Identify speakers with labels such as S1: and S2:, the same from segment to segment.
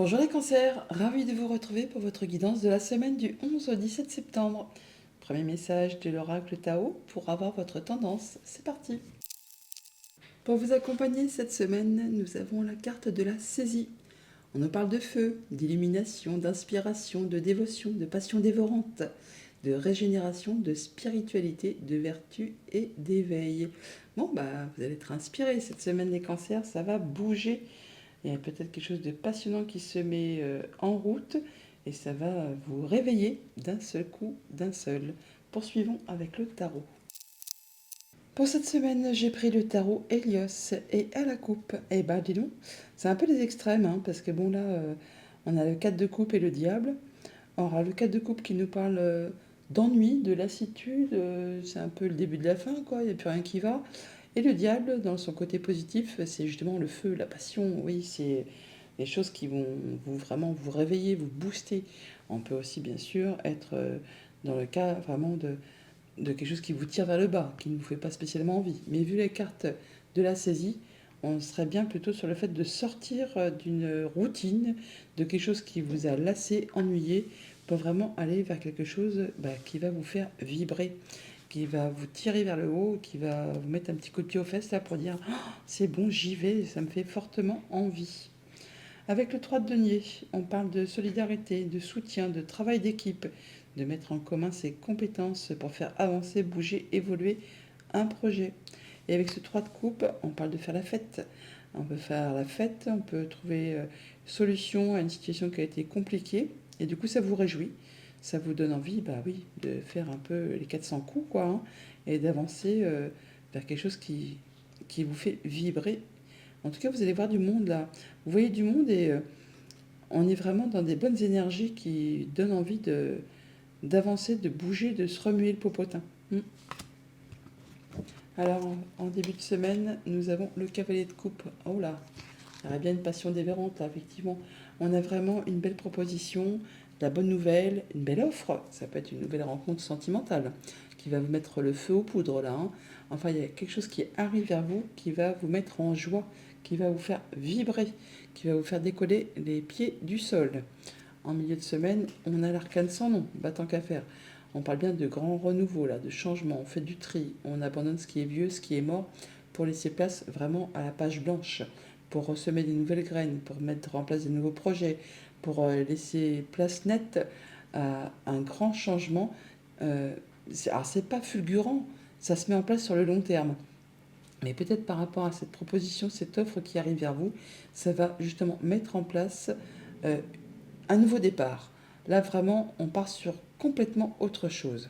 S1: Bonjour les cancers, ravi de vous retrouver pour votre guidance de la semaine du 11 au 17 septembre. Premier message de l'oracle Tao pour avoir votre tendance, c'est parti. Pour vous accompagner cette semaine, nous avons la carte de la saisie. On nous parle de feu, d'illumination, d'inspiration, de dévotion, de passion dévorante, de régénération, de spiritualité, de vertu et d'éveil. Bon, vous allez être inspirés cette semaine les cancers, ça va bouger. Il y a peut-être quelque chose de passionnant qui se met en route et ça va vous réveiller d'un seul coup, d'un seul. Poursuivons avec le tarot. Pour cette semaine, j'ai pris le tarot Hélios et à la coupe. Eh ben, dis donc, c'est un peu les extrêmes, hein, parce que bon, là, on a le 4 de coupe et le diable. Alors, le 4 de coupe qui nous parle d'ennui, de lassitude, c'est un peu le début de la fin, quoi, il n'y a plus rien qui va. Et le diable, dans son côté positif, c'est justement le feu, la passion, oui, c'est des choses qui vont vraiment vous réveiller, vous booster. On peut aussi, bien sûr, être dans le cas vraiment de quelque chose qui vous tire vers le bas, qui ne vous fait pas spécialement envie. Mais vu les cartes de la saisie, on serait bien plutôt sur le fait de sortir d'une routine, de quelque chose qui vous a lassé, ennuyé, pour vraiment aller vers quelque chose qui va vous faire vibrer, qui va vous tirer vers le haut, qui va vous mettre un petit coup de pied aux fesses là pour dire oh, c'est bon, j'y vais, ça me fait fortement envie. Avec le 3 de denier, on parle de solidarité, de soutien, de travail d'équipe, de mettre en commun ses compétences pour faire avancer, bouger, évoluer un projet. Et avec ce 3 de coupe, on parle de faire la fête. On peut faire la fête, on peut trouver solution à une situation qui a été compliquée. Et du coup, ça vous réjouit. Ça vous donne envie, oui, de faire un peu les 400 coups, quoi, hein, et d'avancer vers quelque chose qui vous fait vibrer. En tout cas, vous allez voir du monde là. Vous voyez du monde et on est vraiment dans des bonnes énergies qui donnent envie d'avancer, de bouger, de se remuer le popotin. Alors, en début de semaine, nous avons le cavalier de coupe. Oh là, il y aurait bien une passion dévorante, là, effectivement. On a vraiment une belle proposition, de la bonne nouvelle, une belle offre. Ça peut être une nouvelle rencontre sentimentale qui va vous mettre le feu aux poudres, là, hein. Enfin, il y a quelque chose qui arrive vers vous, qui va vous mettre en joie, qui va vous faire vibrer, qui va vous faire décoller les pieds du sol. En milieu de semaine, on a l'arcane sans nom, tant qu'à faire. On parle bien de grand renouveau, là, de changement. On fait du tri, on abandonne ce qui est vieux, ce qui est mort, pour laisser place vraiment à la page blanche, pour ressemer des nouvelles graines, pour mettre en place des nouveaux projets, pour laisser place nette à un grand changement. Alors, c'est pas fulgurant, ça se met en place sur le long terme. Mais peut-être par rapport à cette proposition, cette offre qui arrive vers vous, ça va justement mettre en place euh, un nouveau départ. Là, vraiment, on part sur complètement autre chose.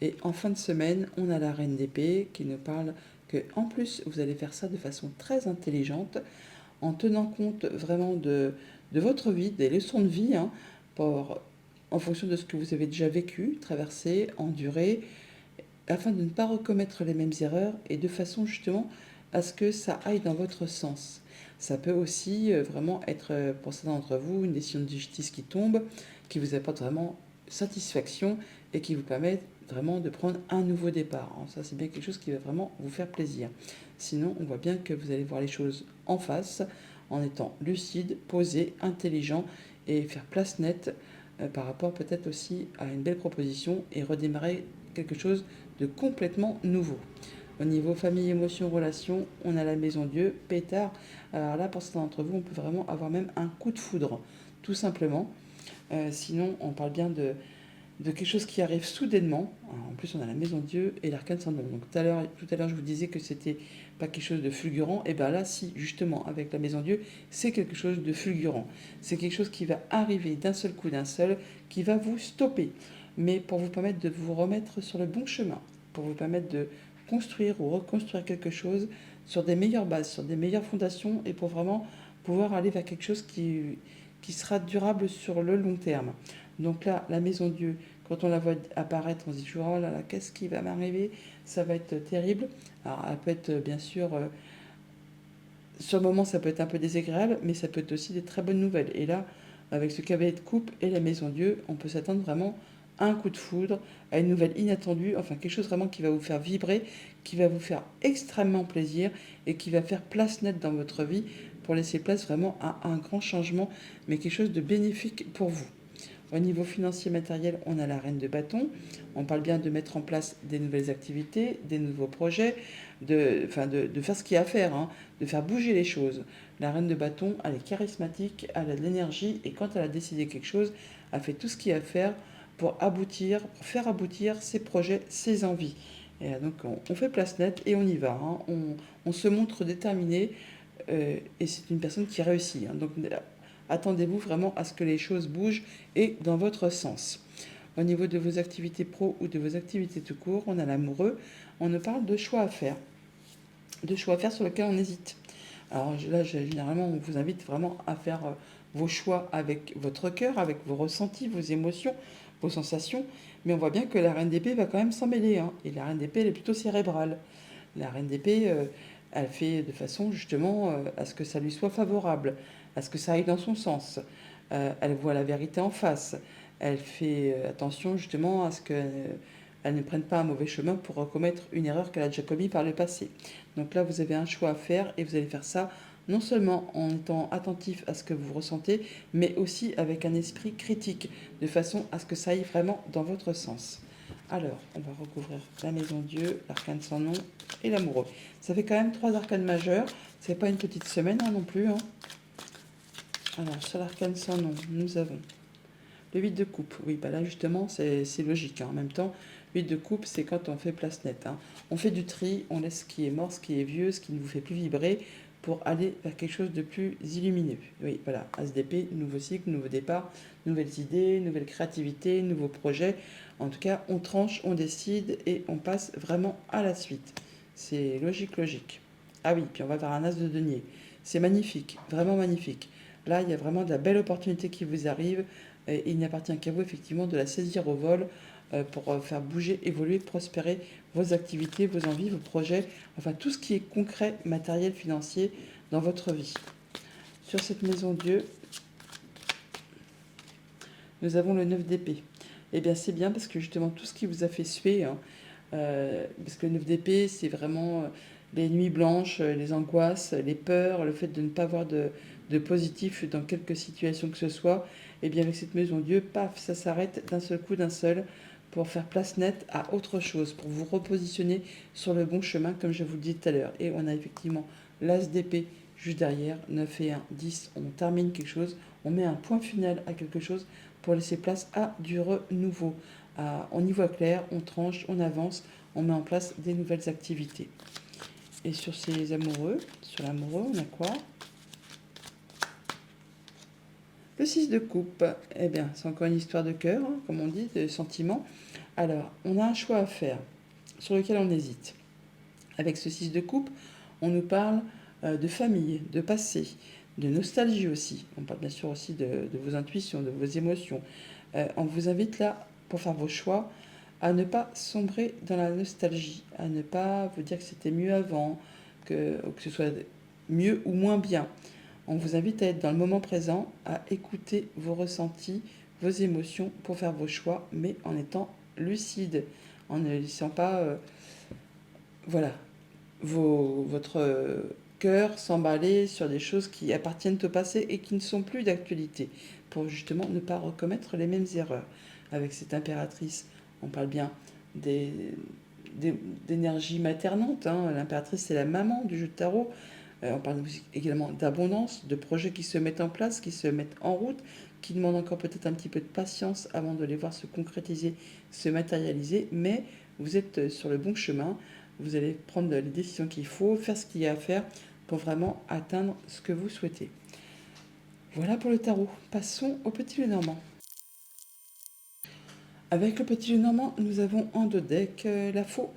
S1: Et en fin de semaine, on a la reine d'épée qui nous parle que, en plus, vous allez faire ça de façon très intelligente, en tenant compte vraiment de votre vie, des leçons de vie, hein, en fonction de ce que vous avez déjà vécu, traversé, enduré, afin de ne pas recommettre les mêmes erreurs et de façon justement à ce que ça aille dans votre sens. Ça peut aussi vraiment être, pour certains d'entre vous, une décision de justice qui tombe, qui vous apporte vraiment satisfaction et qui vous permet vraiment de prendre un nouveau départ. Alors ça, c'est bien quelque chose qui va vraiment vous faire plaisir. Sinon, on voit bien que vous allez voir les choses en face, en étant lucide, posé, intelligent et faire place nette par rapport peut-être aussi à une belle proposition et redémarrer quelque chose de complètement nouveau. Au niveau famille, émotion, relation, on a la maison Dieu, pétard. Alors là, pour certains d'entre vous, on peut vraiment avoir même un coup de foudre, tout simplement. Sinon, on parle bien de quelque chose qui arrive soudainement. Alors, en plus, on a la maison Dieu et l'arcane sans nom. Donc tout à l'heure, je vous disais que c'était pas quelque chose de fulgurant. Et bien là, si, justement, avec la maison Dieu, c'est quelque chose de fulgurant. C'est quelque chose qui va arriver d'un seul coup, d'un seul, qui va vous stopper. Mais pour vous permettre de vous remettre sur le bon chemin, pour vous permettre de construire ou reconstruire quelque chose sur des meilleures bases, sur des meilleures fondations, et pour vraiment pouvoir aller vers quelque chose qui sera durable sur le long terme. Donc là, la maison Dieu, quand on la voit apparaître, on se dit toujours, oh là là, qu'est-ce qui va m'arriver? Ça va être terrible. Alors, elle peut être bien sûr, sur le moment, ça peut être un peu désagréable, mais ça peut être aussi des très bonnes nouvelles. Et là, avec ce cavalier de coupe et la maison Dieu, on peut s'attendre vraiment à un coup de foudre, à une nouvelle inattendue, enfin quelque chose vraiment qui va vous faire vibrer, qui va vous faire extrêmement plaisir et qui va faire place nette dans votre vie pour laisser place vraiment à un grand changement, mais quelque chose de bénéfique pour vous. Au niveau financier matériel, on a la reine de bâton. On parle bien de mettre en place des nouvelles activités, des nouveaux projets, de faire ce qu'il y a à faire, hein, de faire bouger les choses. La reine de bâton, elle est charismatique, elle a de l'énergie et quand elle a décidé quelque chose, elle fait tout ce qu'il y a à faire pour aboutir, pour faire aboutir ses projets, ses envies. Et donc on fait place nette et on y va, hein. On se montre déterminé et c'est une personne qui réussit, hein. Donc attendez-vous vraiment à ce que les choses bougent et dans votre sens. Au niveau de vos activités pro ou de vos activités tout court, on a l'amoureux, on nous parle de choix à faire. De choix à faire sur lesquels on hésite. Alors là, généralement, on vous invite vraiment à faire vos choix avec votre cœur, avec vos ressentis, vos émotions, vos sensations. Mais on voit bien que la reine d'épée va quand même s'en mêler, hein. Et la reine d'épée, elle est plutôt cérébrale. La reine d'épée, elle fait de façon justement à ce que ça lui soit favorable, à ce que ça aille dans son sens. Elle voit la vérité en face. Elle fait attention justement à ce qu'elle ne prenne pas un mauvais chemin pour recommettre une erreur qu'elle a déjà commise par le passé. Donc là, vous avez un choix à faire et vous allez faire ça non seulement en étant attentif à ce que vous ressentez, mais aussi avec un esprit critique, de façon à ce que ça aille vraiment dans votre sens. Alors, on va recouvrir la maison Dieu, l'arcane sans nom et l'amoureux. Ça fait quand même 3 arcanes majeurs. C'est pas une petite semaine hein, non plus, hein. Alors, sur l'arcane sans nom, nous avons le 8 de coupe. Oui, bah là justement, c'est logique, hein. En même temps, 8 de coupe, c'est quand on fait place nette, hein. On fait du tri, on laisse ce qui est mort, ce qui est vieux, ce qui ne vous fait plus vibrer, pour aller vers quelque chose de plus illumineux. Oui, voilà, As d'épée, nouveau cycle, nouveau départ, nouvelles idées, nouvelle créativité, nouveaux projets. En tout cas, on tranche, on décide et on passe vraiment à la suite. C'est logique, logique. Ah oui, puis on va vers un As de denier. C'est magnifique, vraiment magnifique. Là, il y a vraiment de la belle opportunité qui vous arrive. Et il n'appartient qu'à vous, effectivement, de la saisir au vol pour faire bouger, évoluer, prospérer vos activités, vos envies, vos projets, enfin tout ce qui est concret, matériel, financier dans votre vie. Sur cette maison Dieu, nous avons le 9 d'épée. Eh bien, c'est bien parce que justement, tout ce qui vous a fait suer, hein, parce que le 9 d'épée, c'est vraiment les nuits blanches, les angoisses, les peurs, le fait de ne pas avoir de positif dans quelque situation que ce soit. Et bien, avec cette maison Dieu, paf, ça s'arrête d'un seul coup, d'un seul, pour faire place nette à autre chose, pour vous repositionner sur le bon chemin, comme je vous le dis tout à l'heure. Et on a effectivement l'as d'épée juste derrière, 9 et 1, 10. On termine quelque chose, on met un point final à quelque chose pour laisser place à du renouveau. On y voit clair, on tranche, on avance, on met en place des nouvelles activités. Et sur ces amoureux, sur l'amoureux, on a quoi? Le 6 de coupe, eh bien, c'est encore une histoire de cœur, hein, comme on dit, de sentiments. Alors, on a un choix à faire sur lequel on hésite. Avec ce 6 de coupe, on nous parle de famille, de passé, de nostalgie aussi. On parle bien sûr aussi de vos intuitions, de vos émotions. On vous invite là, pour faire vos choix, à ne pas sombrer dans la nostalgie, à ne pas vous dire que c'était mieux avant, que ce soit mieux ou moins bien. On vous invite à être dans le moment présent, à écouter vos ressentis, vos émotions pour faire vos choix, mais en étant lucide, en ne laissant pas voilà, votre cœur s'emballer sur des choses qui appartiennent au passé et qui ne sont plus d'actualité, pour justement ne pas recommettre les mêmes erreurs. Avec cette impératrice, on parle bien des, d'énergie maternante, hein. L'impératrice, c'est la maman du jeu de tarot. On parle également d'abondance, de projets qui se mettent en place, qui se mettent en route, qui demandent encore peut-être un petit peu de patience avant de les voir se concrétiser, se matérialiser, mais vous êtes sur le bon chemin, vous allez prendre les décisions qu'il faut, faire ce qu'il y a à faire pour vraiment atteindre ce que vous souhaitez. Voilà pour le tarot. Passons au petit Lenormand. Avec le petit Lenormand, nous avons en deux decks la faux.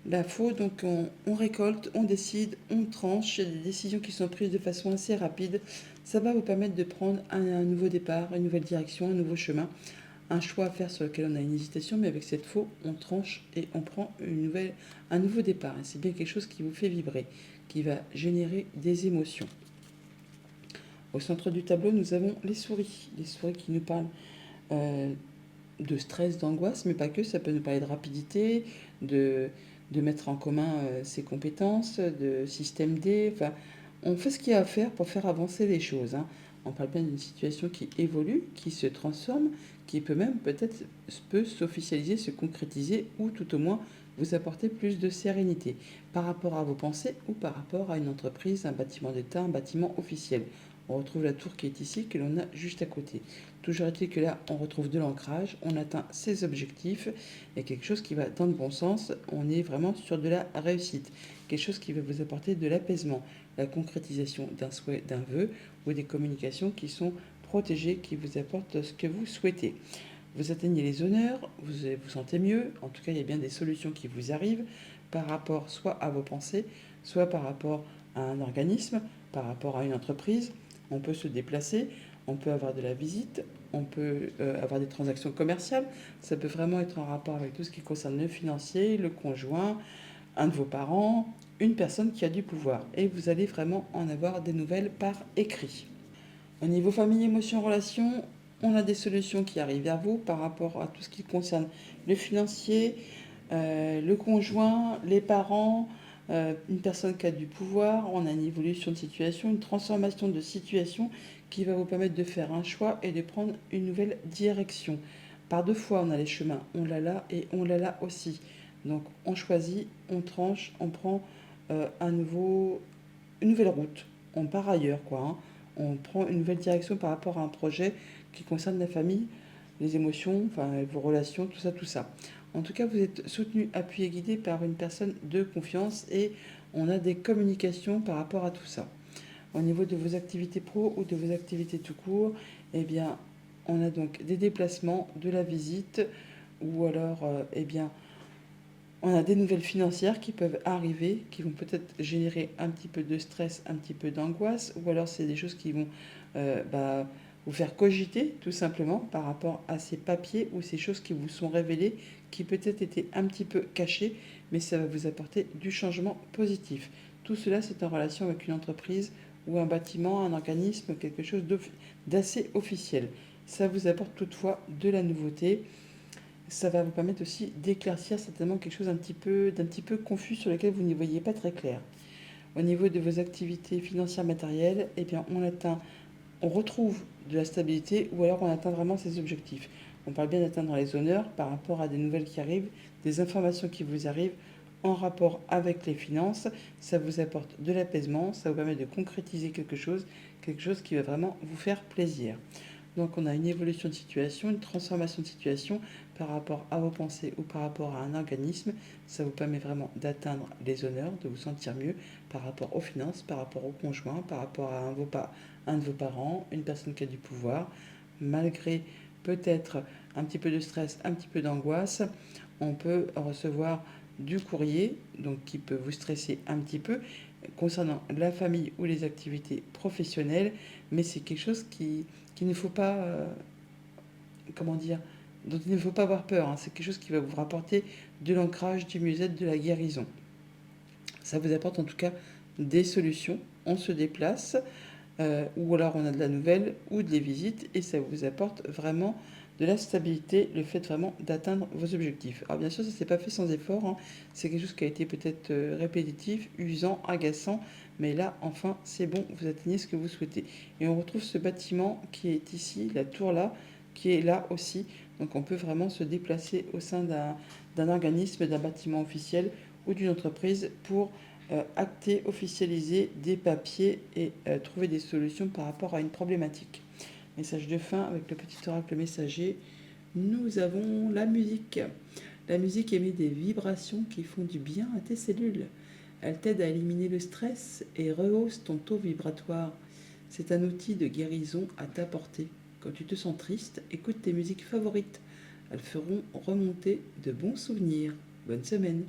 S1: La faux, donc on récolte, on décide, on tranche. Il y a des décisions qui sont prises de façon assez rapide. Ça va vous permettre de prendre un nouveau départ, une nouvelle direction, un nouveau chemin, un choix à faire sur lequel on a une hésitation, mais avec cette faux, on tranche et on prend un nouveau départ. Et c'est bien quelque chose qui vous fait vibrer, qui va générer des émotions. Au centre du tableau, nous avons les souris qui nous parlent de stress, d'angoisse, mais pas que, ça peut nous parler de rapidité, de mettre en commun ses compétences, de système D. Enfin, On fait ce qu'il y a à faire pour faire avancer les choses, hein. On parle bien d'une situation qui évolue, qui se transforme, qui peut même peut-être peut s'officialiser, se concrétiser ou tout au moins vous apporter plus de sérénité par rapport à vos pensées ou par rapport à une entreprise, un bâtiment d'État, un bâtiment officiel. On retrouve la tour qui est ici, que l'on a juste à côté. Toujours est-il que là, on retrouve de l'ancrage, on atteint ses objectifs, il y a quelque chose qui va dans le bon sens, on est vraiment sur de la réussite, quelque chose qui va vous apporter de l'apaisement, la concrétisation d'un souhait, d'un vœu ou des communications qui sont protégées, qui vous apportent ce que vous souhaitez. Vous atteignez les honneurs, vous vous sentez mieux, en tout cas il y a bien des solutions qui vous arrivent par rapport soit à vos pensées, soit par rapport à un organisme, par rapport à une entreprise. On peut se déplacer, on peut avoir de la visite, on peut avoir des transactions commerciales. Ça peut vraiment être en rapport avec tout ce qui concerne le financier, le conjoint, un de vos parents, une personne qui a du pouvoir. Et vous allez vraiment en avoir des nouvelles par écrit. Au niveau famille, émotions, relations, on a des solutions qui arrivent vers vous par rapport à tout ce qui concerne le financier, le conjoint, les parents, une personne qui a du pouvoir. On a une évolution de situation, une transformation de situation qui va vous permettre de faire un choix et de prendre une nouvelle direction. Par deux fois, on a les chemins, on l'a là et on l'a là aussi. Donc on choisit, on tranche, on prend une nouvelle route. On part ailleurs, quoi, hein. On prend une nouvelle direction par rapport à un projet qui concerne la famille, les émotions, enfin, vos relations, tout ça, tout ça. En tout cas, vous êtes soutenu, appuyé, guidé par une personne de confiance et on a des communications par rapport à tout ça. Au niveau de vos activités pro ou de vos activités tout court, eh bien, on a donc des déplacements, de la visite ou alors, eh bien, on a des nouvelles financières qui peuvent arriver, qui vont peut-être générer un petit peu de stress, un petit peu d'angoisse, ou alors c'est des choses qui vont vous faire cogiter tout simplement par rapport à ces papiers ou ces choses qui vous sont révélées, qui peut-être étaient un petit peu cachées, mais ça va vous apporter du changement positif. Tout cela, c'est en relation avec une entreprise ou un bâtiment, un organisme, quelque chose d'assez officiel. Ça vous apporte toutefois de la nouveauté. Ça va vous permettre aussi d'éclaircir certainement quelque chose d'un petit peu confus sur lequel vous n'y voyez pas très clair. Au niveau de vos activités financières matérielles, eh bien on retrouve de la stabilité ou alors on atteint vraiment ses objectifs. On parle bien d'atteindre les honneurs par rapport à des nouvelles qui arrivent, des informations qui vous arrivent en rapport avec les finances. Ça vous apporte de l'apaisement, ça vous permet de concrétiser quelque chose qui va vraiment vous faire plaisir. Donc on a une évolution de situation, une transformation de situation par rapport à vos pensées ou par rapport à un organisme. Ça vous permet vraiment d'atteindre les honneurs, de vous sentir mieux par rapport aux finances, par rapport au conjoint, par rapport à un de vos parents, une personne qui a du pouvoir. Malgré peut-être un petit peu de stress, un petit peu d'angoisse, on peut recevoir du courrier, donc qui peut vous stresser un petit peu concernant la famille ou les activités professionnelles, mais c'est quelque chose qu'il ne faut pas, comment dire, dont il ne faut pas avoir peur, hein. C'est quelque chose qui va vous rapporter de l'ancrage, du mieux-être, de la guérison. Ça vous apporte en tout cas des solutions. On se déplace, ou alors on a de la nouvelle ou des visites, et ça vous apporte vraiment de la stabilité, le fait vraiment d'atteindre vos objectifs. Alors bien sûr, ça ne s'est pas fait sans effort, hein. C'est quelque chose qui a été peut-être répétitif, usant, agaçant, mais là, enfin, c'est bon, vous atteignez ce que vous souhaitez. Et on retrouve ce bâtiment qui est ici, la tour là, qui est là aussi. Donc on peut vraiment se déplacer au sein d'un organisme, d'un bâtiment officiel ou d'une entreprise pour acter, officialiser des papiers et trouver des solutions par rapport à une problématique. Message de fin avec le petit oracle messager. Nous avons la musique. La musique émet des vibrations qui font du bien à tes cellules. Elle t'aide à éliminer le stress et rehausse ton taux vibratoire. C'est un outil de guérison à ta portée. Quand tu te sens triste, écoute tes musiques favorites. Elles feront remonter de bons souvenirs. Bonne semaine.